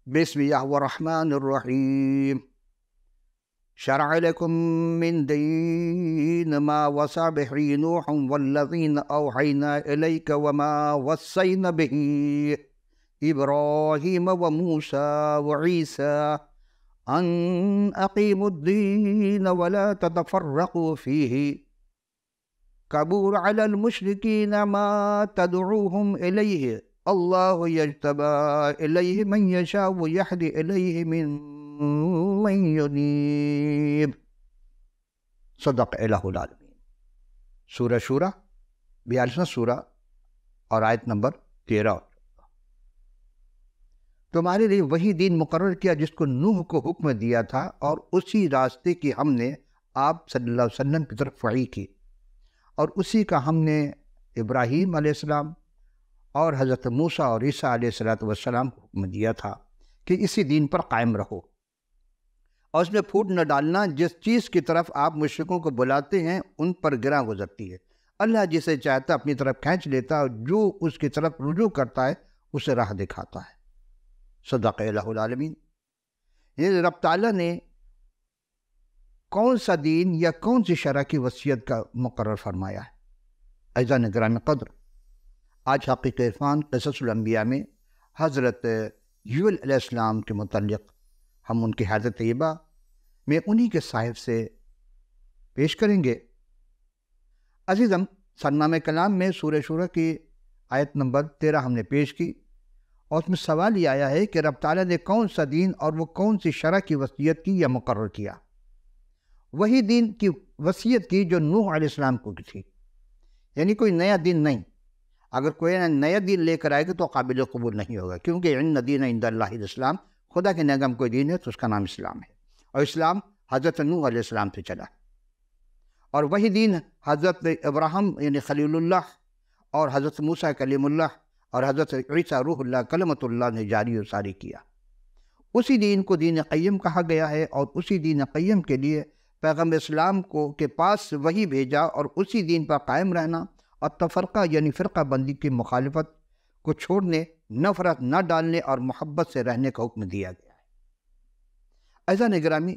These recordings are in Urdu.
بسم الله الرحمن الرحيم. شرع لكم من دين ما وصى به نوح والذين أوحينا إليك وما وصينا به إبراهيم وموسى وعيسى أن أقيموا الدين ولا تتفرقوا فيه كبر على المشركين ما تدعوهم إليه اللہ یجتبی الیہ من یشاء ویہدی الیہ من ینیب. صدق الہ العالمین. سورہ شورى 42واں سورہ اور آیت نمبر 13. تمہارے لیے وہی دین مقرر کیا جس کو نوح کو حکم دیا تھا، اور اسی راستے کی ہم نے آپ صلی اللہ علیہ وسلم کی طرف وحی کی، اور اسی کا ہم نے ابراہیم علیہ السلام اور حضرت موسیٰ اور عیسیٰ علیہ السلام کو حکم دیا تھا کہ اسی دین پر قائم رہو، اور اس میں پھوٹ نہ ڈالنا. جس چیز کی طرف آپ مشرکوں کو بلاتے ہیں ان پر گراں گزرتی ہے. اللہ جسے چاہتا اپنی طرف کھینچ لیتا ہے، اور جو اس کی طرف رجوع کرتا ہے اسے راہ دکھاتا ہے. صدق الہ العالمین. یہ رب تعالیٰ نے کون سا دین یا کون سی شرع کی وصیت کا مقرر فرمایا ہے؟ عزیزان گرامی قدر، آج حقیقت عرفان قصص الانبیاء میں حضرت یوئیل علیہ السلام کے متعلق ہم ان کی حیات طیبہ میں انہی کے صاحب سے پیش کریں گے. عزیزم، سرنامہ کلام میں سورہ شورى کی آیت نمبر 13 ہم نے پیش کی، اور اس میں سوال یہ آیا ہے کہ رب تعالیٰ نے کون سا دین اور وہ کون سی شرع کی وصیت کی یا مقرر کیا؟ وہی دین کی وصیت کی جو نوح علیہ السلام کو تھی، یعنی کوئی نیا دین نہیں. اگر کوئی نیا دین لے کر آئے گا تو قابل قبول نہیں ہوگا، کیونکہ ان دین عند اللہ الاسلام، خدا کے نگم کوئی دین ہے تو اس کا نام اسلام ہے، اور اسلام حضرت نوح علیہ السلام سے چلا، اور وہی دین حضرت ابراہیم یعنی خلیل اللہ اور حضرت موسیٰ کلیم اللہ اور حضرت عیسیٰ روح اللہ کلمت اللہ نے جاری و ساری کیا. اسی دین کو دین قیم کہا گیا ہے، اور اسی دین قیم کے لیے پیغمبر اسلام کو کے پاس وہی بھیجا، اور اسی دین پر قائم رہنا اور تفرقہ یعنی فرقہ بندی کی مخالفت کو چھوڑنے، نفرت نہ ڈالنے اور محبت سے رہنے کا حکم دیا گیا ہے. عزیزان گرامی،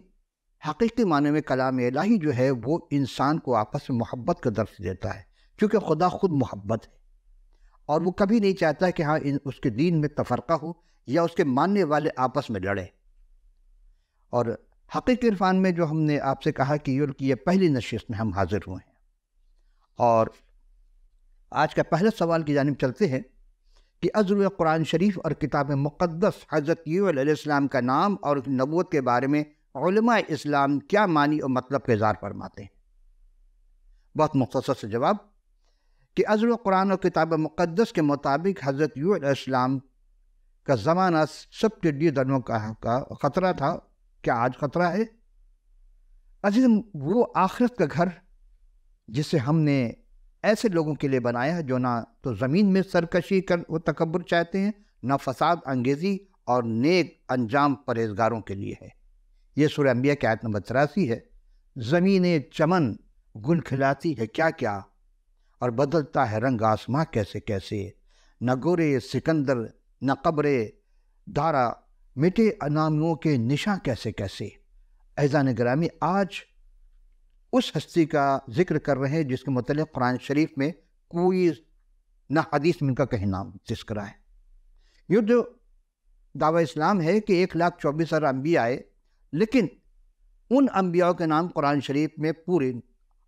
حقیقی معنی میں کلام الہی جو ہے وہ انسان کو آپس میں محبت کا درس دیتا ہے، کیونکہ خدا خود محبت ہے، اور وہ کبھی نہیں چاہتا کہ ہاں اس کے دین میں تفرقہ ہو یا اس کے ماننے والے آپس میں لڑے. اور حقیقی عرفان میں جو ہم نے آپ سے کہا کہ یہ پہلی نشست میں ہم حاضر ہوئے ہیں، اور آج کا پہلا سوال کی جانب چلتے ہیں کہ عزل قرآن شریف اور کتاب مقدس حضرت یوئیل علیہ السلام کا نام اور نبوت کے بارے میں علماء اسلام کیا معنی اور مطلب کا اظہار فرماتے ہیں؟ بہت مختصر سے جواب کہ عزل قرآن اور کتاب مقدس کے مطابق حضرت یوئیل علیہ السلام کا زمانہ سب ٹڈی دنوں کا خطرہ تھا. کیا آج خطرہ ہے؟ عزیز، وہ آخرت کا گھر جسے ہم نے ایسے لوگوں کے لیے بنایا ہے جو نہ تو زمین میں سرکشی کر و تکبر چاہتے ہیں، نہ فساد انگیزی، اور نیک انجام پرہیزگاروں کے لیے ہے. یہ سورہ انبیاء کی آیت نمبر 83 ہے. زمین چمن گل کھلاتی ہے کیا کیا، اور بدلتا ہے رنگ آسماں کیسے کیسے، نہ گورے سکندر نہ قبر دارا، مٹے اناموں کے نشاں کیسے کیسے. عزیزان گرامی، آج اس ہستی کا ذکر کر رہے ہیں جس کے متعلق قرآن شریف میں کوئی نہ حدیث میں ان کا کہیں نام تذکرہ ہے. یہ جو دعویٰ اسلام ہے کہ 1,24,000 انبیاء آئے، لیکن ان انبیاء کے نام قرآن شریف میں پورے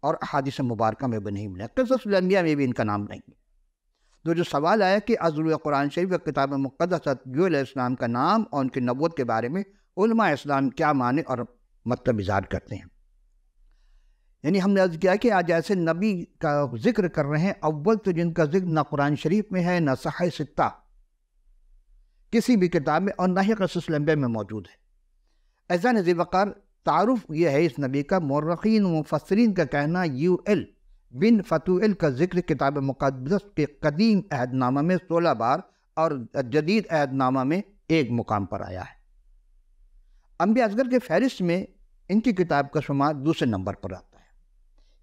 اور احادیث مبارکہ میں بھی نہیں ملے. قصص الانبیاء میں بھی ان کا نام نہیں ہے. تو جو سوال آیا کہ عزل قرآن شریف اور کتاب مقدس یوئیل علیہ السلام کا نام اور ان کی نبوت کے بارے میں علماء اسلام کیا معنی اور مطلب اظہار کرتے ہیں، یعنی ہم نے عرض کیا کہ آج ایسے نبی کا ذکر کر رہے ہیں اول تو جن کا ذکر نہ قرآن شریف میں ہے، نہ صحیح ستہ کسی بھی کتاب میں، اور نہ ہی قصص الانبیاء میں موجود ہے. عزیزان ذی وقار، تعارف یہ ہے اس نبی کا. مورخین و مفسرین کا کہنا یوئیل بن فتوئیل کا ذکر کتاب مقدس کے قدیم عہد نامہ میں 16 بار اور جدید عہد نامہ میں 1 مقام پر آیا ہے. انبیاء اصغر کے فہرست میں ان کی کتاب کا شمار دوسرے نمبر پر آتا ہے.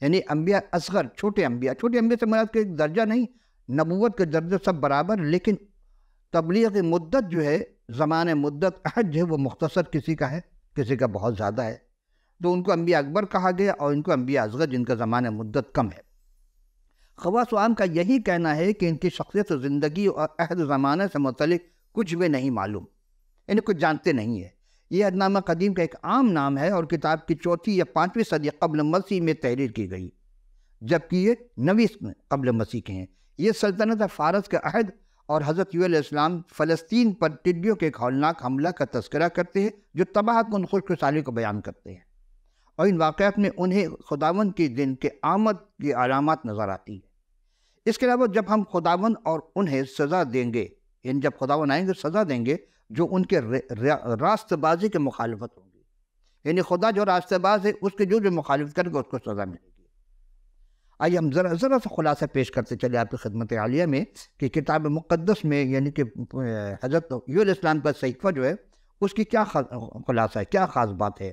یعنی انبیاء اصغر، چھوٹے انبیاء سے مراد کے ایک درجہ نہیں، نبوت کے درجے سب برابر، لیکن تبلیغ کی مدت جو ہے، زمان مدت عہد جو ہے وہ مختصر کسی کا ہے، کسی کا بہت زیادہ ہے، تو ان کو انبیاء اکبر کہا گیا اور ان کو انبیاء اصغر جن کا زمان مدت کم ہے۔ خواص و عام کا یہی کہنا ہے کہ ان کی شخصیت و زندگی اور عہد و زمانہ سے متعلق کچھ بھی نہیں معلوم، انہیں کچھ جانتے نہیں ہیں۔ یہ عہدنامہ قدیم کا ایک عام نام ہے اور کتاب کی 4 یا 5ویں صدی قبل مسیح میں تحریر کی گئی، جبکہ یہ 9ویں قبل مسیح کے ہیں۔ یہ سلطنت فارس کا عہد اور حضرت یوح علیہ السلام فلسطین پر ٹڈیوں کے ایک ہولناک حملہ کا تذکرہ کرتے ہیں جو تباہ کن خشک سالی کو بیان کرتے ہیں، اور ان واقعات میں انہیں خداوند کے دن کے آمد کی علامات نظر آتی ہیں۔ اس کے علاوہ جب ہم خداوند اور انہیں سزا دیں گے، یعنی جب خداوند آئیں گے سزا دیں گے جو ان کے راست بازی کے مخالفت ہوں گی، یعنی خدا جو راست باز ہے اس کے جو مخالفت کرے گا اس کو سزا ملے گی۔ آئیے ہم ذرا سا خلاصہ پیش کرتے چلے آپ کی خدمت عالیہ میں کہ کتاب مقدس میں یعنی کہ حضرت یوح علیہ السلام کا صحیفہ جو ہے اس کی کیا خلاصہ ہے، کیا خاص بات ہے۔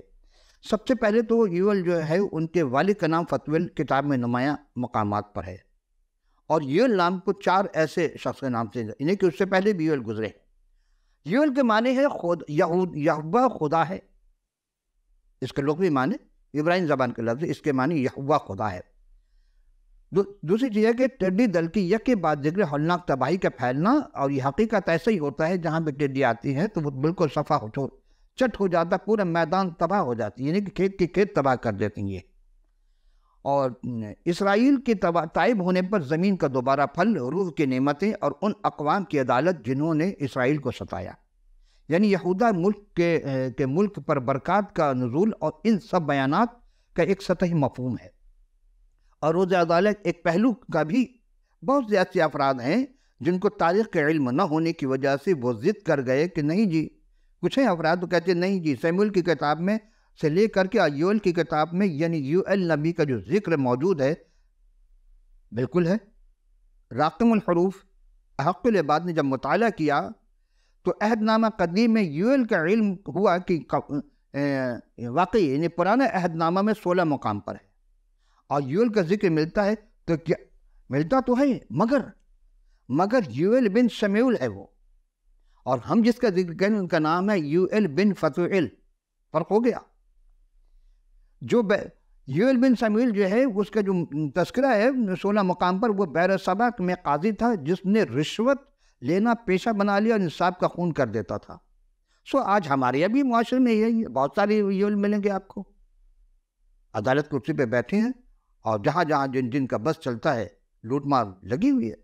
سب سے پہلے تو یوح جو ہے ان کے والد کا نام فتویل کتاب میں نمایاں مقامات پر ہے، اور یوح نام کو 4 ایسے شخص کے نام سے، یعنی کہ اس سے پہلے بھی یوح گزرے۔ یوح کے معنی ہے یہوہ خدا ہے، اس کے لغوی معنی عبرانی زبان کے لفظ، اس کے معنی یہوہ خدا ہے۔ دوسری چیز ہے کہ ٹڈی دل کی یک کے بعد ذکر ہولناک تباہی کا پھیلنا، اور یہ حقیقت ایسا ہی ہوتا ہے جہاں پہ ٹڈی آتی ہے تو وہ بالکل صفا چٹ ہو جاتا، پورا میدان تباہ ہو جاتی ہے، یعنی کہ کھیت کی کھیت تباہ کر دیتی ہیں۔ اور اسرائیل کے تائب ہونے پر زمین کا دوبارہ پھل، روح کی نعمتیں اور ان اقوام کی عدالت جنہوں نے اسرائیل کو ستایا، یعنی یہودا ملک کے ملک پر برکات کا نزول، اور ان سب بیانات کا ایک سطحی مفہوم ہے۔ اور روز عدالت ایک پہلو کا بھی بہت سے ایسے افراد ہیں جن کو تاریخ کے علم نہ ہونے کی وجہ سے وہ ضد کر گئے کہ نہیں جی، کچھ ہیں افراد تو کہتے ہیں نہیں جی، سیموئیل کی کتاب میں سے لے کر کے یوئیل کی کتاب میں یعنی یوئیل نبی کا جو ذکر موجود ہے بالکل ہے۔ راقم الحروف حق العباد نے جب مطالعہ کیا تو عہد نامہ قدیم میں یوئیل کا علم ہوا کہ واقعی یعنی پرانا عہد نامہ میں 16 مقام پر ہے، اور یوئیل کا ذکر ملتا ہے تو کیا ملتا تو ہے، مگر یوئیل بن سمیول ہے وہ، اور ہم جس کا ذکر کریں ان کا نام ہے یوئیل بن فتوئیل۔ فرق ہو گیا۔ جو یوئیل بن سمیول جو ہے اس کا جو تذکرہ ہے 16 مقام پر، وہ بیر صبا میں قاضی تھا جس نے رشوت لینا پیشہ بنا لیا اور انصاف کا خون کر دیتا تھا۔ آج ہمارے یہاں بھی معاشرے میں یہی بہت سارے یوئیل ملیں گے آپ کو، عدالت کرسی پہ بیٹھے ہیں اور جہاں جہاں جن کا بس چلتا ہے لوٹ مار لگی ہوئی ہے،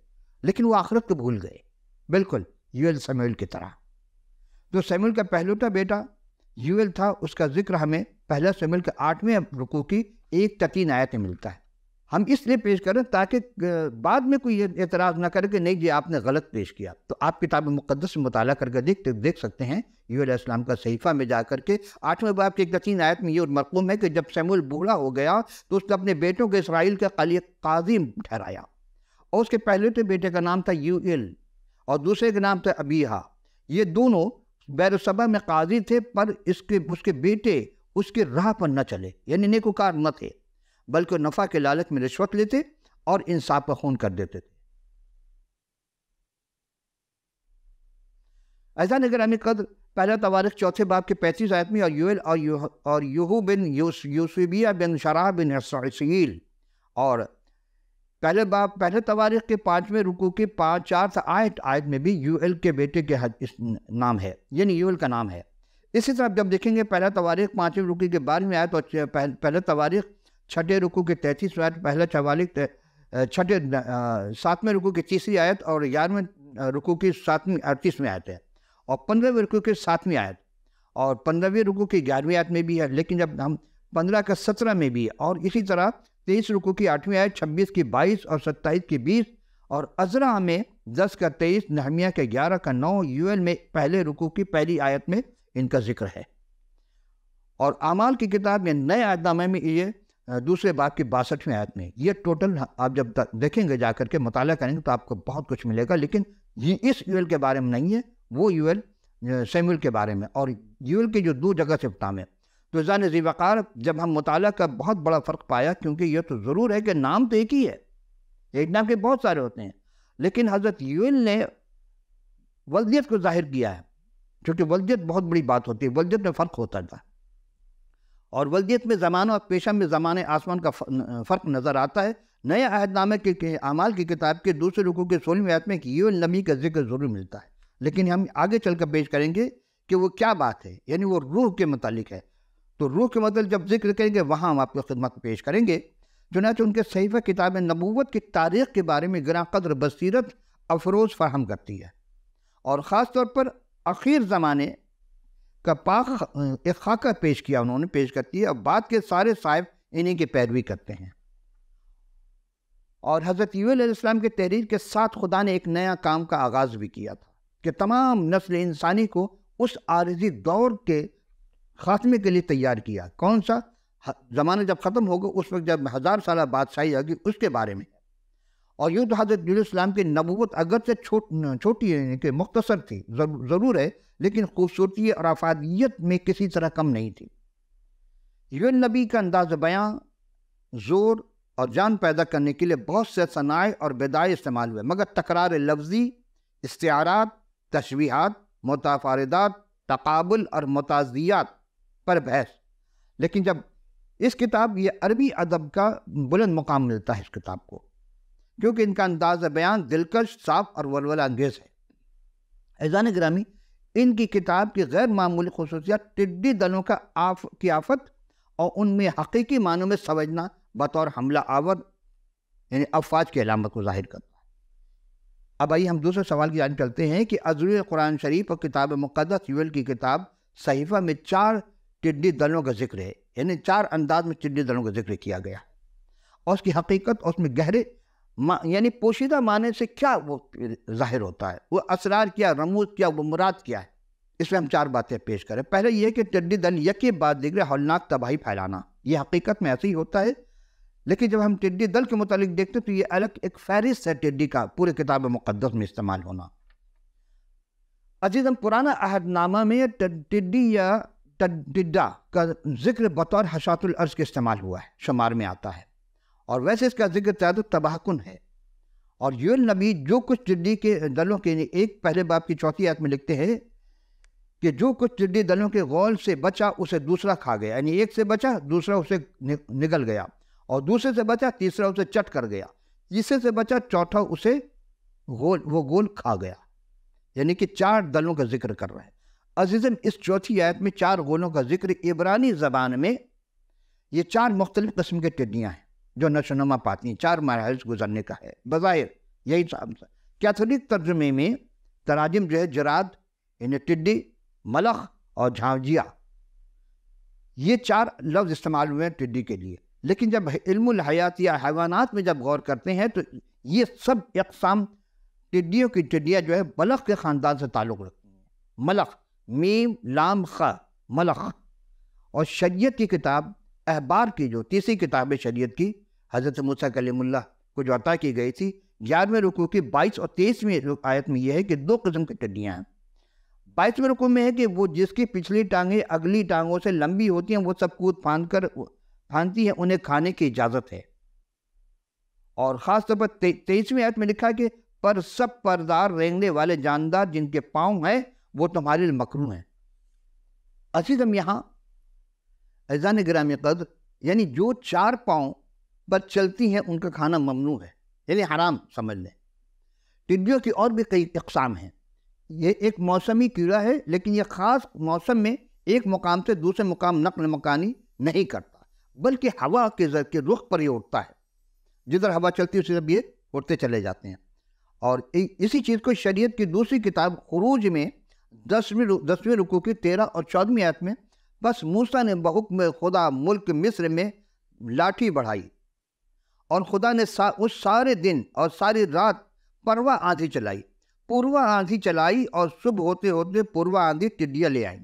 لیکن وہ آخرت کو بھول گئے، بالکل یوئیل سمیول کی طرح۔ تو سمیول کا پہلوٹا بیٹا یوئیل تھا، اس کا ذکر ہمیں پہلا سمیول کے 8ویں رکوع کی 1 تا 3 آیت میں ملتا ہے۔ ہم اس لیے پیش کریں تاکہ بعد میں کوئی اعتراض نہ کرے کہ نہیں جی آپ نے غلط پیش کیا۔ تو آپ کتاب مقدس میں مطالعہ کر کے دیکھ سکتے ہیں یوح علیہ السلام کا صحیفہ میں جا کر کے 8ویں باب کی 1 تا 3 آیت میں یہ مرقوم ہے کہ جب سموئیل بوڑھا ہو گیا تو اس نے اپنے بیٹوں کے اسرائیل کا قاضی ٹھہرایا، اور اس کے پہلے بیٹے کا نام تھا یوئیل اور دوسرے کا نام تھا ابیہا۔ یہ دونوں بیر صبا میں قاضی تھے، پر اس کے بیٹے اس کے راہ پر نہ چلے، یعنی نیکوکار نہ تھے، بلکہ نفع کے لالچ میں رشوت لیتے اور انصاف کا خون کر دیتے تھے۔ ایسا نگرامی قدر پہلا تواریخ 4 باب کے 35 آیت میں، اور یوئیل اور یہو بن یوسیبیہ بن شراح بن حسیل، اور پہلے تواریخ کے 5ویں رکوع کے 4 تا 8 آیت میں بھی یوئیل کے بیٹے کے نام ہے، یعنی یوئیل کا نام ہے۔ اسی طرح جب دیکھیں گے پہلا تواریخ 5ویں رکوع کے 12ویں آیت اور پہلا تواریخ 6 رکوع کے 33 آیت، پہلا تواریخ 7ویں رکوع کی 3 آیت اور 11ویں رکوع کی 38ویں آیت ہے، اور 15ویں رکوع کی 7ویں آیت اور 15ویں رکوع کی 11ویں آیت میں بھی ہے، لیکن جب ہم 15 کا 17 میں بھی ہے، اور اسی طرح 23 رکوع کی 8ویں آیت، 26 کی 22 اور 27 کی 20 اور عزرا میں 10 کا 23، نحمیہ کے 11 کا 9، یوئیل میں پہلے رکوع کی پہلی آیت میں ان کا ذکر ہے۔ اور اعمال کی کتاب میں نئے عہد نامے میں یہ 2 باب کی 62ویں آیت میں، یہ ٹوٹل آپ جب دیکھیں گے جا کر کے مطالعہ کریں گے تو آپ کو بہت کچھ ملے گا، لیکن یہ اس یوئیل کے بارے میں نہیں ہے، وہ یوئیل سیموئیل کے بارے میں، اور یوئیل کی جو 2 جگہ سے نام ہے۔ تو ذہن ذی وقار جب ہم مطالعہ کا بہت بڑا فرق پایا، کیونکہ یہ تو ضرور ہے کہ نام تو ایک ہی ہے، ایک نام کے بہت سارے ہوتے ہیں، لیکن حضرت یوئیل نے ولدیت کو ظاہر کیا ہے، کیونکہ ولدیت بہت بڑی بات ہوتی ہے، ولدیت میں فرق ہوتا تھا، اور ولدیت میں زمانہ اور پیشہ میں زمانے آسمان کا فرق نظر آتا ہے۔ نئے عہد نامے کے اعمال کی کتاب کے دوسرے رکوع کے 16ویں آیت میں یوئیل نبی کا ذکر ضرور ملتا ہے، لیکن ہم آگے چل کر پیش کریں گے کہ وہ کیا بات ہے، یعنی وہ روح کے متعلق ہے۔ تو روح کے متعلق جب ذکر کریں گے وہاں ہم آپ کو خدمت پیش کریں گے۔ چنانچہ ان کے صحیفہ کتاب نبوت کی تاریخ کے بارے میں گراں قدر بصیرت افروز فراہم کرتی ہے، اور خاص طور پر اخیر زمانے کا ایک خاکہ پیش کیا، انہوں نے پیش کرتی ہے، اور بعد کے سارے صاحب انہی کی پیروی کرتے ہیں۔ اور حضرت یوئیل علیہ السلام کے تحریر کے ساتھ خدا نے ایک نیا کام کا آغاز بھی کیا تھا کہ تمام نسل انسانی کو اس عارضی دور کے خاتمے کے لیے تیار کیا۔ کون سا زمانہ جب ختم ہوگا، اس وقت جب 1000 سالہ بادشاہی آگی، اس کے بارے میں۔ اور یوں تو حضرت یوئیل علیہ السلام کی نبوت اگرچہ چھوٹی ہے کہ مختصر تھی، ضرور ہے، لیکن خوبصورتی اور افادیت میں کسی طرح کم نہیں تھی۔ یوئیل نبی کا انداز بیاں زور اور جان پیدا کرنے کے لیے بہت سے صنائع اور بدائع استعمال ہوئے، مگر تکرار لفظی، استعارات، تشبیہات، متفاردات، تقابل اور متازیات پر بحث۔ لیکن جب اس کتاب یہ عربی ادب کا بلند مقام ملتا ہے اس کتاب کو، کیونکہ ان کا انداز بیان دلکش، صاف اور ولولہ انگیز ہے۔ عزیزان گرامی، ان کی کتاب کی غیر معمولی خصوصیات ٹڈی دلوں کی آفت اور ان میں حقیقی معنوں میں سمجھنا بطور حملہ آور یعنی افواج کی علامت کو ظاہر کرتا ہے۔ اب آئیے ہم دوسرے سوال کی جانب چلتے ہیں کہ عزوی قرآن شریف اور کتاب مقدس یوئیل کی کتاب صحیفہ میں 4 ٹڈی دلوں کا ذکر ہے، یعنی 4 انداز میں ٹڈی دلوں کا ذکر کیا گیا، اور اس کی حقیقت اور اس میں گہرے یعنی پوشیدہ معنی سے کیا وہ ظاہر ہوتا ہے، وہ اسرار کیا، رموز کیا، وہ مراد کیا ہے، اس میں ہم 4 باتیں پیش کریں۔ پہلے یہ کہ ٹڈی دل یکے بعد دیگر ہولناک تباہی پھیلانا، یہ حقیقت میں ایسے ہی ہوتا ہے، لیکن جب ہم ٹڈی دل کے متعلق دیکھتے تو یہ الگ ایک فہرست ہے ٹڈی کا پورے کتاب مقدس میں استعمال ہونا۔ عزیزم، پرانا عہد نامہ میں ٹڈی یا ٹڈا کا ذکر بطور حشات الارض کے استعمال ہوا ہے، شمار میں آتا ہے، اور ویسے اس کا ذکر زیادہ تباہ کن ہے۔ اور یوئیل نبی جو کچھ ٹڈی کے دلوں کے ایک پہلے باب کی 4 آیت میں لکھتے ہیں کہ جو کچھ ٹڈی دلوں کے غول سے بچا اسے دوسرا کھا گیا، یعنی ایک سے بچا دوسرا اسے نگل گیا، اور دوسرے سے بچا تیسرا اسے چٹ کر گیا، تیسرے سے بچا چوتھا اسے وہ گول کھا گیا، یعنی کہ 4 دلوں کا ذکر کر رہا ہے۔ عزیزم، اس 4 آیت میں 4 غولوں کا ذکر عبرانی زبان میں یہ 4 مختلف قسم کے ٹڈیاں ہیں جو نشو و نما پاتی ہیں، 4 مراحل سے گزرنے کا ہے بظاہر یہی صاحب۔ کیتھولک ترجمے میں تراجم جو ہے جراد یعنی ٹڈی، ملخ اور جھانجیا، یہ 4 لفظ استعمال ہوئے ہیں ٹڈی کے لیے، لیکن جب علم الحیات یا حیوانات میں جب غور کرتے ہیں تو یہ سب اقسام ٹڈیاں جو ہے ملخ کے خاندان سے تعلق رکھتی ہیں۔ ملخ، میم لام خ، ملخ۔ اور شریعت کی کتاب احبار کی جو تیسری کتاب ہے شریعت کی، حضرت موسیٰ کلیم اللہ کو جو عطا کی گئی تھی، 11ویں رکوع کی 22 اور 23ویں آیت میں یہ ہے کہ 2 قسم کی ٹڈیاں ہیں۔ 22ویں رکوع میں ہے کہ وہ جس کی پچھلی ٹانگیں اگلی ٹانگوں سے لمبی ہوتی ہیں وہ سب کود پھاندتی ہیں، انہیں کھانے کی اجازت ہے۔ اور خاص طور پر 23ویں آیت میں لکھا ہے کہ پر سب پردار رینگنے والے جاندار جن کے پاؤں ہیں وہ تمہارے لیے مکروہ ہیں۔ عزیزم، یہاں عزیزان گرامی قدر یعنی جو 4 پاؤں پر چلتی ہیں ان کا کھانا ممنوع ہے، یعنی حرام سمجھ لیں۔ ٹڈیوں کی اور بھی کئی اقسام ہیں، یہ ایک موسمی کیڑا ہے، لیکن یہ خاص موسم میں ایک مقام سے دوسرے مقام نقل مکانی نہیں کرتا، بلکہ ہوا کے رخ پر یہ اٹھتا ہے، جدھر ہوا چلتی ہے اسی طرف یہ اٹھتے چلے جاتے ہیں۔ اور اسی چیز کو شریعت کی دوسری کتاب خروج میں 10ویں رکوع کی 13 اور 14ویں آیت میں، بس موسیٰ نے بحکم خدا ملک مصر میں لاٹھی بڑھائی، اور خدا نے اس سارے دن اور ساری رات پروا آندھی چلائی، پوروا آندھی چلائی، اور صبح ہوتے ہوتے پوروا آندھی ٹڈیاں لے آئیں،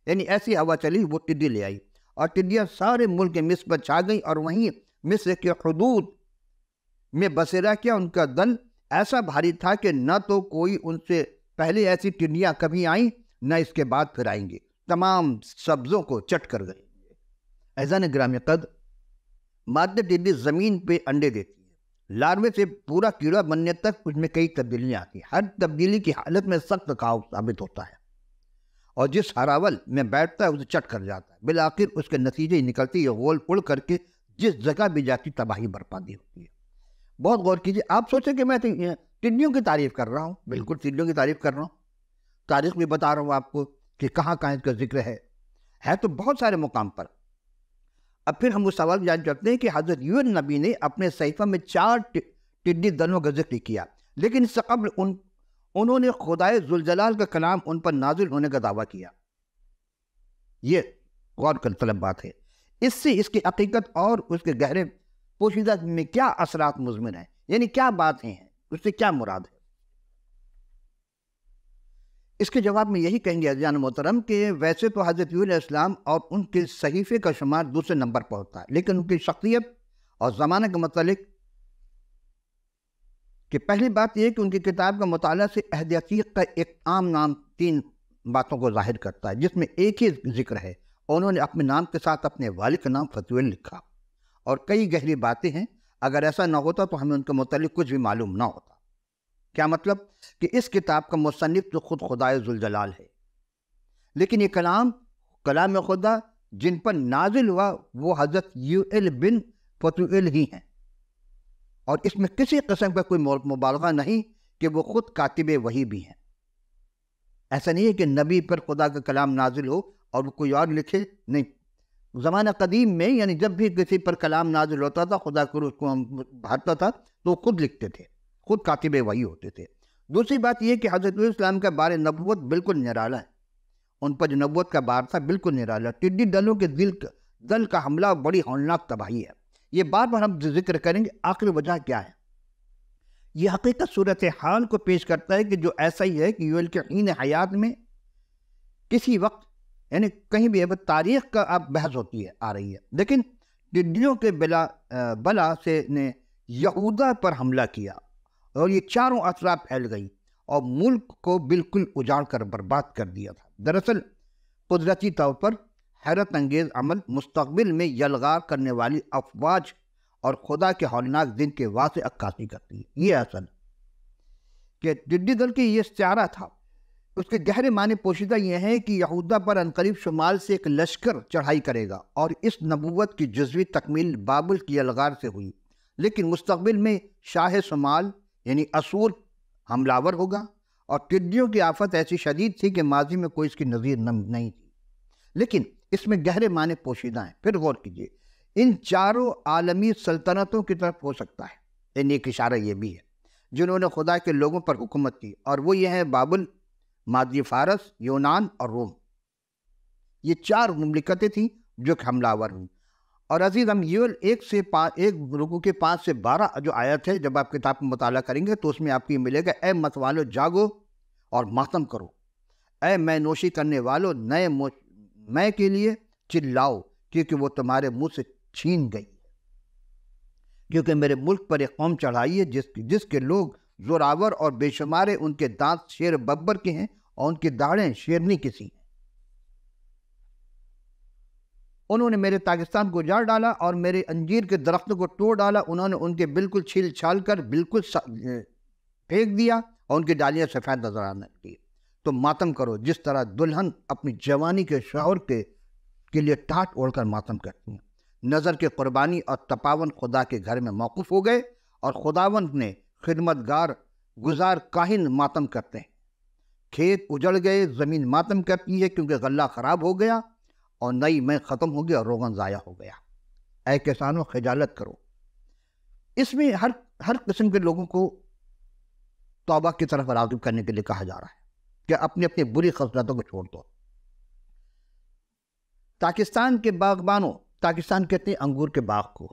یعنی ایسی ہوا چلی وہ ٹڈی لے آئی، اور ٹڈیاں سارے ملک مصر پر چھا گئیں، اور وہیں مصر کے حدود میں بسیرا کیا۔ ان کا دل ایسا بھاری تھا کہ نہ تو کوئی ان سے پہلے ایسی ٹڈیاں کبھی آئیں نہ اس کے بعد پھر آئیں گے، تمام سبزوں کو چٹ کر گئی۔ عزیزان گرامی قدر، مادہ ٹڈی زمین پہ انڈے دیتی ہے، لاروے سے پورا کیڑا بننے تک اس میں کئی تبدیلیاں آتی ہیں. ہر تبدیلی کی حالت میں سخت گھاؤ ثابت ہوتا ہے اور جس ہراول میں بیٹھتا ہے اسے چٹ کر جاتا ہے. بالآخر اس کے نتیجے نکلتی یہ غول اڑ کر کے جس جگہ بھی جاتی تباہی برپادی ہوتی ہے. بہت غور کیجیے. آپ سوچیں کہ میں ٹڈیوں کی تعریف کر رہا ہوں. بالکل ٹڈیوں کی تعریف کر رہا ہوں. تاریخ بھی بتا رہا ہوں آپ کو کہ کہاں کہاں اس کا ذکر ہے تو بہت سارے مقام پر. اب پھر ہم اس سوال جان چکتے ہیں کہ حضرت یونس نبی نے اپنے صحیفہ میں 4 ٹڈی دلوں کا ذکر کیا، لیکن اس سے قبل انہوں نے خدائے ذوالجلال کا کلام ان پر نازل ہونے کا دعویٰ کیا. یہ غور کر طلب بات ہے. اس سے اس کی حقیقت اور اس کے گہرے پوشیدہ میں کیا اثرات مضمن ہیں، یعنی کیا باتیں ہیں، اس سے کیا مراد ہے. اس کے جواب میں یہی کہیں گے عزیزان محترم کہ ویسے تو حضرت یونس علیہ السلام اور ان کے صحیفے کا شمار دوسرے نمبر پر ہوتا ہے، لیکن ان کی شخصیت اور زمانہ کے متعلق کہ پہلی بات یہ کہ ان کی کتاب کا مطالعہ سے عہد عتیق کا ایک عام نام 3 باتوں کو ظاہر کرتا ہے، جس میں ایک ہی ذکر ہے. انہوں نے اپنے نام کے ساتھ اپنے والد کا نام فتویل لکھا، اور کئی گہری باتیں ہیں. اگر ایسا نہ ہوتا تو ہمیں ان کے متعلق کچھ بھی معلوم نہ ہوتا. کیا مطلب؟ کہ اس کتاب کا مصنف تو خود خدائے ذوالجلال ہے، لیکن یہ کلام خدا جن پر نازل ہوا وہ حضرت یوئیل بن فتویل ہی ہیں، اور اس میں کسی قسم کا کوئی مبالغہ نہیں کہ وہ خود کاتب وحی بھی ہیں. ایسا نہیں ہے کہ نبی پر خدا کا کلام نازل ہو اور وہ کوئی اور لکھے، نہیں. زمانہ قدیم میں یعنی جب بھی کسی پر کلام نازل ہوتا تھا، خدا کو اس کو بھارتا تھا تو وہ خود لکھتے تھے، خود کاتب وحی ہوتے تھے. دوسری بات یہ کہ حضرت اسلام کا بار نبوت بالکل نرالا ہے. ان پر جو نبوت کا بار تھا بالکل نرالا. ٹڈی دلوں کے دل کا حملہ بڑی ہولناک تباہی ہے. یہ بار بار ہم ذکر کریں گے. آخر وجہ کیا ہے؟ یہ حقیقت صورتحال کو پیش کرتا ہے کہ جو ایسا ہی ہے کہ یوئیل کے حین حیات میں کسی وقت یعنی کہیں بھی تاریخ کا اب بحث ہوتی ہے آ رہی ہے، لیکن ٹڈیوں کے بلا سے نے یہودا پر حملہ کیا اور یہ چاروں اطراف پھیل گئی اور ملک کو بالکل اجاڑ کر برباد کر دیا تھا. دراصل قدرتی طور پر حیرت انگیز عمل مستقبل میں یلغار کرنے والی افواج اور خدا کے ہولناک دن کے واضح عکاسی کرتی ہے. یہ اصل کہ ٹڈی دل کی یہ استعارہ تھا. اس کے گہرے معنی پوشیدہ یہ ہے کہ یہودا پر عنقریب شمال سے ایک لشکر چڑھائی کرے گا، اور اس نبوت کی جزوی تکمیل بابل کی یلغار سے ہوئی، لیکن مستقبل میں شاہ شمال یعنی اسور حملہ ہوگا. اور ٹڈیوں کی آفت ایسی شدید تھی کہ ماضی میں کوئی اس کی نظیر نہیں تھی، لیکن اس میں گہرے معنی پوشیدہ ہیں. پھر غور کیجیے، ان چاروں عالمی سلطنتوں کی طرف ہو سکتا ہے. یعنی ایک اشارہ یہ بھی ہے جنہوں نے خدا کے لوگوں پر حکومت کی، اور وہ یہ ہیں بابل، مادی فارس، یونان اور روم. یہ 4 مملکتیں تھیں جو کہ حملہ آور ہوئیں. اور عزیز ہم یوئیل 1 سے 5 سے 12 جو آیت ہے، جب آپ کتاب کا مطالعہ کریں گے تو اس میں آپ کو یہ ملے گا: اے مت والو جاگو اور ماتم کرو، اے میں نوشی کرنے والو نئے میں کے لیے چلاؤ، کیونکہ وہ تمہارے منہ سے چھین گئی ہے. کیونکہ میرے ملک پر ایک قوم چڑھائی ہے جس کے لوگ زوراور اور بے شمارے، ان کے دانت شیر ببر کے ہیں اور ان کی داڑھیں شیرنی کسی ہیں. انہوں نے میرے پاکستان کو اجاڑ ڈالا اور میرے انجیر کے درختوں کو توڑ ڈالا. انہوں نے ان کے بالکل چھیل چھال کر بالکل پھینک دیا اور ان کی ڈالیاں سفید نظر آنے لگی. تو ماتم کرو جس طرح دلہن اپنی جوانی کے شوہر کے لیے ٹاٹ اوڑھ کر ماتم کرتی ہیں. نظر کے قربانی اور تپاون خدا کے گھر میں موقوف ہو گئے، اور خداوند نے خدمتگار گزار کاہن ماتم کرتے ہیں. کھیت اجڑ گئے، زمین ماتم کرتی ہے کیونکہ غلہ خراب ہو گیا اور نئی میں ختم ہو گیا اور روغن ضائع ہو گیا. اے کسانوں خجالت کرو. اس میں ہر قسم کے لوگوں کو توبہ کی طرف راغب کرنے کے لیے کہا جا رہا ہے کہ اپنی اپنی بری خصلتوں کو چھوڑ دو. پاکستان کے باغبانوں، پاکستان کہتے ہیں انگور کے باغ کو،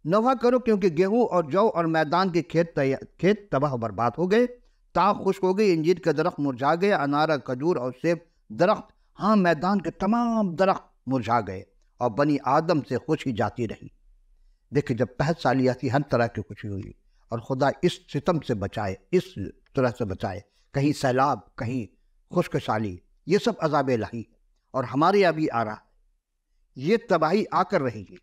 نوحہ کرو کیونکہ گیہوں اور جو اور میدان کے کھیت تباہ و برباد ہو گئے. تاغ خشک ہو گئی، انجیر کا درخت مرجھا گیا، انارہ، کھجور اور سیب درخت، ہاں میدان کے تمام درخت مرجھا گئے، اور بنی آدم سے خوشی جاتی رہی. دیکھیں جب 65 سالی آتی ہر طرح کی خوشی ہوئی، اور خدا اس ستم سے بچائے، اس طرح سے بچائے، کہیں سیلاب، کہیں خشک سالی، یہ سب عذاب الہی ہے اور ہمارے یہاں بھی آ رہا ہے. یہ تباہی آ کر رہے گی.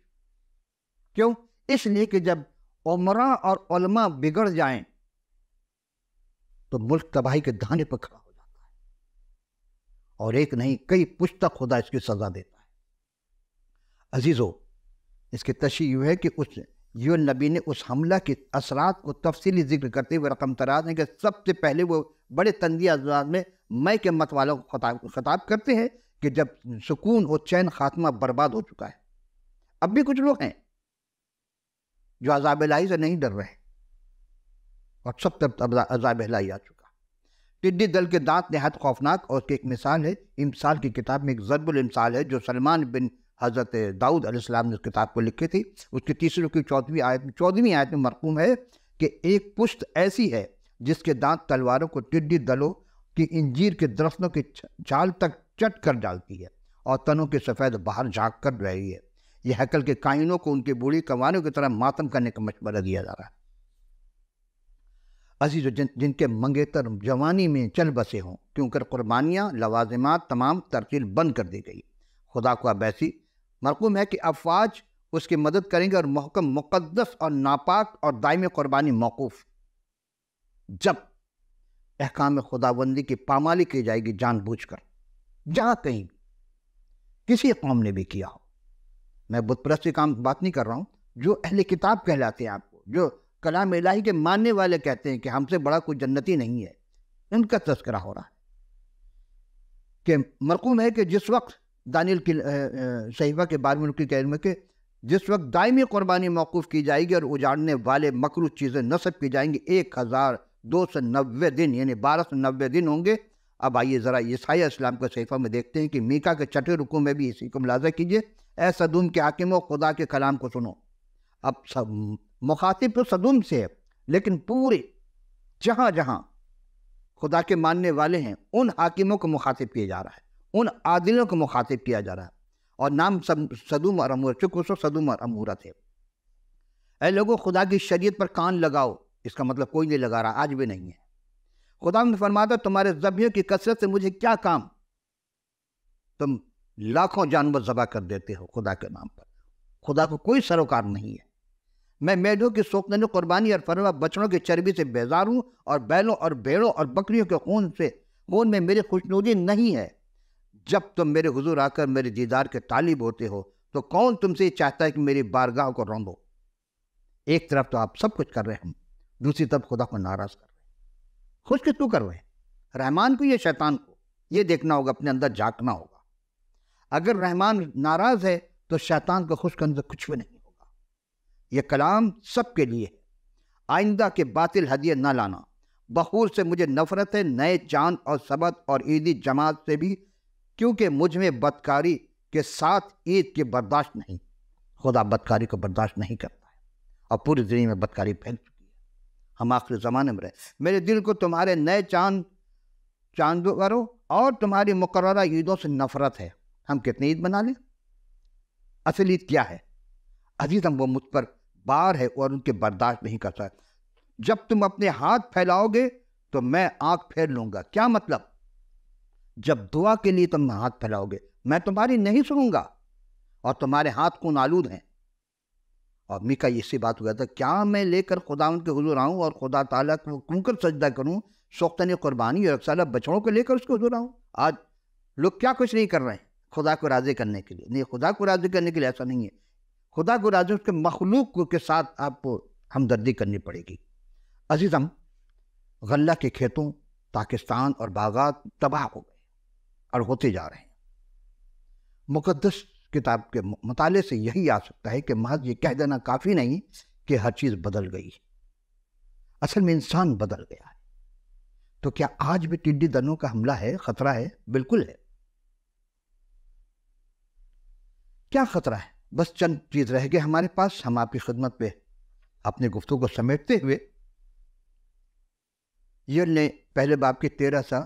کیوں؟ اس لیے کہ جب عمرا اور علماء بگڑ جائیں تو ملک تباہی کے دہانے پر کھڑا ہو جاتا ہے، اور ایک نہیں کئی پشتہ خدا اس کی سزا دیتا ہے۔ عزیزو، اس کی تشریح یہ ہے کہ یو نبی نے اس حملہ کے اثرات کو تفصیلی ذکر کرتے ہوئے رقم تراز ہیں کہ سب سے پہلے وہ بڑے تندیہ انداز میں کے مت والوں کو خطاب کرتے ہیں کہ جب سکون و چین خاتمہ برباد ہو چکا ہے، اب بھی کچھ لوگ ہیں جو عذاب الہی سے نہیں ڈر رہے، اور سب تب عذاب الہی آ چکا۔ ٹڈی دل کے دانت نہایت خوفناک، اور اس کی ایک مثال ہے، امثال کی کتاب میں ایک ضرب الامثال ہے جو سلمان بن حضرت داؤد علیہ السلام نے اس کتاب کو لکھی تھی۔ اس کی تیسری کی 14ویں آیت میں مرقوم ہے کہ ایک پشت ایسی ہے جس کے دانت تلواروں کو ٹڈی دلوں کی انجیر کے درختوں کی چھال تک چٹ کر ڈالتی ہے، اور تنوں کے سفید باہر جھانک کر رہی ہے۔ یہ ہیکل کے کائنوں کو ان کی بوڑھی کمانوں کی طرح ماتم کرنے کا مشورہ دیا جا رہا ہے۔ عزیز، جن کے منگیتر جوانی میں چل بسے ہوں، کیونکہ قربانیاں لوازمات تمام ترسیل بند کر دی گئی۔ خدا کو اب ایسی مرقوم ہے کہ افواج اس کی مدد کریں گے، اور محکم مقدس اور ناپاک اور دائمی قربانی موقوف۔ جب احکام خداوندی کی پامالی کی جائے گی جان بوجھ کر، جہاں کہیں کسی قوم نے بھی کیا ہو، میں بت پرستی کام بات نہیں کر رہا ہوں، جو اہل کتاب کہلاتے ہیں آپ کو، جو کلام الہی کے ماننے والے کہتے ہیں کہ ہم سے بڑا کوئی جنتی نہیں ہے، ان کا تذکرہ ہو رہا ہے کہ مرقوم ہے کہ جس وقت دانیل کی صحیفہ کے بارے میں ان کی کہنے میں کہ جس وقت دائمی قربانی موقوف کی جائے گی اور اجاڑنے والے مکروہ چیزیں نصب کی جائیں گی، 1290 دن یعنی 1290 دن ہوں گے۔ اب آئیے ذرا عیسائی اسلام کے صحیفہ میں دیکھتے ہیں کہ میکا کے 6 رکوع میں بھی اسی کو ملاحظہ کیجئے، اے صدوم کے حاکموں، خدا کے کلام کو سنو۔ اب مخاطب تو صدوم سے ہے، لیکن پورے جہاں جہاں خدا کے ماننے والے ہیں ان حاکموں کو مخاطب کیا جا رہا ہے، ان عادلوں کو مخاطب کیا جا رہا ہے، اور نام صدوم اور عمورہ، چونکہ اس وقت صدوم اور عمورہ تھے۔ اے لوگوں، خدا کی شریعت پر کان لگاؤ۔ اس کا مطلب کوئی نہیں لگا رہا، آج بھی نہیں ہے۔ خدا نے فرماتا تمہارے ذبیحوں کی کثرت سے مجھے کیا کام، تم لاکھوں جانور ذبح کر دیتے ہو خدا کے نام پر، خدا کو کوئی سروکار نہیں ہے۔ میں میڈوں کی سوکھنے قربانی اور فرما بچڑوں کی چربی سے بیزار ہوں، اور بیلوں اور بھیڑوں اور بکریوں کے خون میں میری خوشنودی نہیں ہے۔ جب تم میرے حضور آ کر میرے دیدار کے طالب ہوتے ہو تو کون تم سے چاہتا ہے کہ میری بارگاہ کو روندو؟ ایک طرف تو آپ سب کچھ کر رہے ہیں، دوسری طرف خدا کو ناراض کر رہے ہیں۔ خوش کس کو کر رہے ہیں؟ رحمان کو یا شیطان کو؟ یہ دیکھنا ہوگا، اپنے اندر جھانکنا ہوگا۔ اگر رحمان ناراض ہے تو شیطان کو خوش کرنے سے کچھ بھی نہیں ہوگا۔ یہ کلام سب کے لیے ہے، آئندہ کے باطل ہدیے نہ لانا۔ بخور سے مجھے نفرت ہے، نئے چاند اور سبت اور عیدی جماعت سے بھی، کیونکہ مجھ میں بدکاری کے ساتھ عید کی برداشت نہیں۔ خدا بدکاری کو برداشت نہیں کرتا ہے، اور پوری دنیا میں بدکاری پھیل چکی ہے۔ ہم آخری زمانے میں رہے۔ میرے دل کو تمہارے نئے چاندوروں اور تمہاری مقررہ عیدوں سے نفرت ہے۔ ہم کتنی عید بنا لیں؟ اصل عید کیا ہے عزیزم؟ وہ مجھ پر بار ہے اور ان کے برداشت نہیں کرتا۔ جب تم اپنے ہاتھ پھیلاؤ گے تو میں آنکھ پھیر لوں گا۔ کیا مطلب؟ جب دعا کے لیے تم ہاتھ پھیلاؤ گے میں تمہاری نہیں سنوں گا، اور تمہارے ہاتھ خون آلود ہیں۔ اور میکا اسی بات ہوا تھا، کیا میں لے کر خدا ان کے حضور آؤں اور خدا تعالیٰ کو کھو کر سجدہ کروں، سوختنی قربانی اور رسالہ بچڑوں کو لے کر اس کے حضور آؤں؟ آج لوگ کیا کچھ نہیں کر رہے ہیں خدا کو راضی کرنے کے لیے۔ نہیں، خدا کو راضی کرنے کے لیے ایسا نہیں ہے۔ خدا کو راضی اس کے مخلوق کے ساتھ آپ کو ہمدردی کرنی پڑے گی۔ عزیزم، غلہ کے کھیتوں، پاکستان اور باغات تباہ ہو گئے اور ہوتے جا رہے ہیں۔ مقدس کتاب کے مطالعے سے یہی آ سکتا ہے کہ محض یہ کہہ دینا کافی نہیں کہ ہر چیز بدل گئی۔ اصل میں انسان بدل گیا ہے۔ تو کیا آج بھی ٹڈی دلوں کا حملہ ہے، خطرہ ہے؟ بالکل ہے۔ کیا خطرہ ہے؟ بس چند چیز رہ گئے ہمارے پاس، ہم آپ کی خدمت پہ اپنے گفتگو کو سمیٹتے ہوئے یہ نے پہلے باب کی 13 سے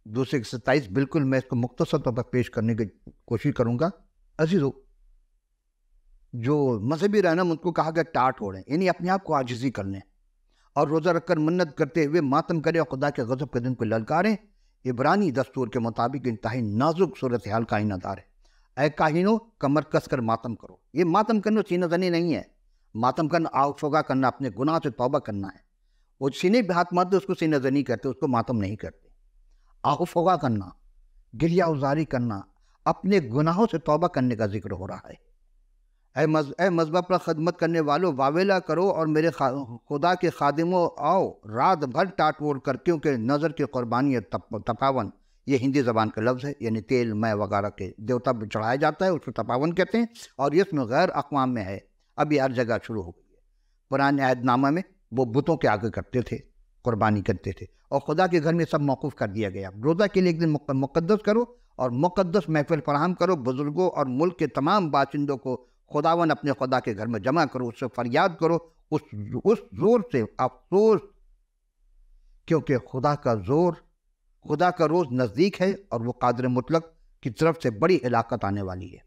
دوسرے کی 27 بالکل میں اس کو مختصر طور پر پیش کرنے کی کوشش کروں گا۔ عزیزو، جو مذہبی رہنم ان کو کہا گیا ٹاٹ اوڑھیں، یعنی اپنے آپ کو عاجزی کر لیں اور روزہ رکھ کر منت کرتے ہوئے ماتم کریں اور خدا کے غضب کے دن کو للکاریں۔ عبرانی دستور کے مطابق انتہائی نازک صورتحال کا آئینہ دار ہے۔ اے کاہنوں، کمر کس کر ماتم کرو۔ یہ ماتم کرنے سینہ زنی نہیں ہے، ماتم کرنا، آگ فوگا کرنا، اپنے گناہ سے توبہ کرنا ہے. وہ سینے پہ ہاتھ مارتے اس کو سینہ زنی کرتے، اس کو ماتم نہیں کرتے. آگ فوگا کرنا، گریہ ازاری کرنا، اپنے گناہوں سے توبہ کرنے کا ذکر ہو رہا ہے. اے مذہب پر خدمت کرنے والوں، واویلا کرو اور میرے خدا کے خادموں آؤ رات بھر ٹاٹ ووڑ کر، کیونکہ نظر کی قربانی تپاون، یہ ہندی زبان کا لفظ ہے، یعنی تیل میں وغیرہ کے دیوتا پہ چڑھایا جاتا ہے، اس کو تپاون کہتے ہیں. اور یہ اس میں غیر اقوام میں ہے، ابھی ہر جگہ شروع ہو گئی ہے. پرانے عہد نامہ میں وہ بتوں کے آگے کرتے تھے، قربانی کرتے تھے، اور خدا کے گھر میں سب موقوف کر دیا گیا. روزہ کے لیے ایک دن مقدس کرو اور مقدس محفل فراہم کرو. بزرگوں اور ملک کے تمام باشندوں کو خداون اپنے خدا کے گھر میں جمع کرو، اس سے فریاد کرو، اس زور سے افسوس، کیونکہ خدا کا روز نزدیک ہے اور وہ قادر مطلق کی طرف سے بڑی ہلاکت آنے والی ہے.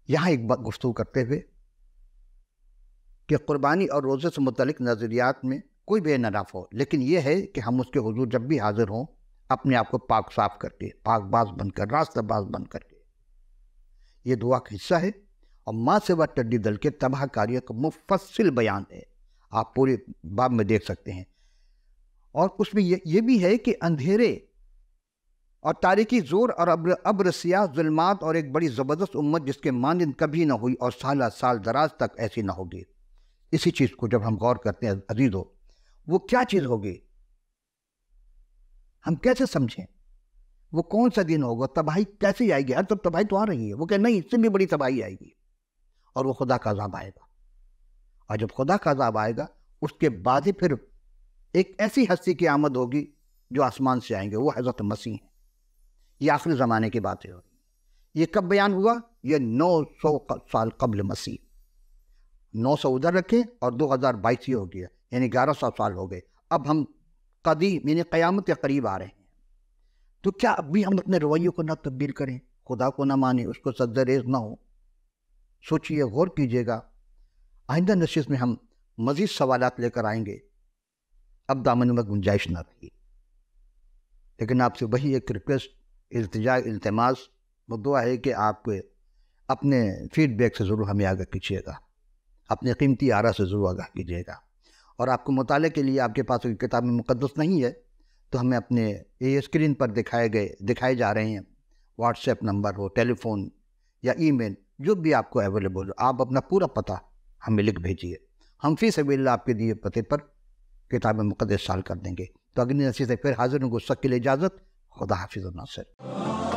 یہاں ایک بات گفتگو کرتے ہوئے کہ قربانی اور روزے سے متعلق نظریات میں کوئی بے انصاف ہو، لیکن یہ ہے کہ ہم اس کے حضور جب بھی حاضر ہوں اپنے آپ کو پاک صاف کر کے، پاک باز بن کر، راستہ باز بن کر کے. یہ دعا کا حصہ ہے اور ماں سے ٹڈی دل کے تباہ کاریوں کا مفصل بیان ہے، آپ پورے باب میں دیکھ سکتے ہیں. اور اس میں یہ بھی ہے کہ اندھیرے اور تاریکی زور اور ابر سیاہ ظلمات اور ایک بڑی زبردست امت جس کے مانند کبھی نہ ہوئی اور سالہ سال دراز تک ایسی نہ ہوگی. اسی چیز کو جب ہم غور کرتے ہیں عزیزو، وہ کیا چیز ہوگی، ہم کیسے سمجھیں؟ وہ کون سا دن ہوگا؟ تباہی کیسے آئے گی؟ ہر طرف تباہی تو آ رہی ہے. وہ کہ نہیں، اس سے بھی بڑی تباہی آئے گی اور وہ خدا کا عذاب آئے گا. اور جب خدا کا عذاب آئے گا اس کے بعد ہی پھر ایک ایسی ہستی کی آمد ہوگی جو آسمان سے آئیں گے، وہ حضرت مسیح ہیں. یہ آخری زمانے کی باتیں ہو رہی ہیں. یہ کب بیان ہوا؟ یہ 900 سال قبل مسیح. 900 ادھر رکھیں اور 2022 ہو گیا، یعنی 1100 سال ہو گئے. اب ہم قدیم یعنی قیامت کے قریب آ رہے ہیں. تو کیا اب بھی ہم اپنے رویوں کو نہ تبدیل کریں، خدا کو نہ مانیں، اس کو سجدہ ریز نہ ہو؟ سوچئے، غور کیجئے گا. آئندہ نشست میں ہم مزید سوالات لے کر آئیں گے. اب دامن میں گنجائش نہ رہی، لیکن آپ سے وہی ایک ریکویسٹ، التجا، التماس، وہ دعا ہے کہ آپ اپنے فیڈ بیک سے ضرور ہمیں آگاہ کیجیے گا، اپنے قیمتی آرا سے ضرور آگاہ کیجیے گا. اور آپ کو مطالعے کے لیے آپ کے پاس کوئی کتاب مقدس نہیں ہے تو ہمیں اپنے یہ اسکرین پر دکھائے جا رہے ہیں واٹس ایپ نمبر ہو، ٹیلی فون یا ای میل، جو بھی آپ کو اویلیبل ہو، آپ اپنا پورا پتہ ہمیں لکھ بھیجیے. ہم فی سبیل اللہ آپ کے دیے پتے پر کتاب مقدس سال کر دیں گے. تو اگلی نصیحت سے پھر حاضر ہوں گے، اس وقت کے لیے اجازت. خدا حافظ و ناصر.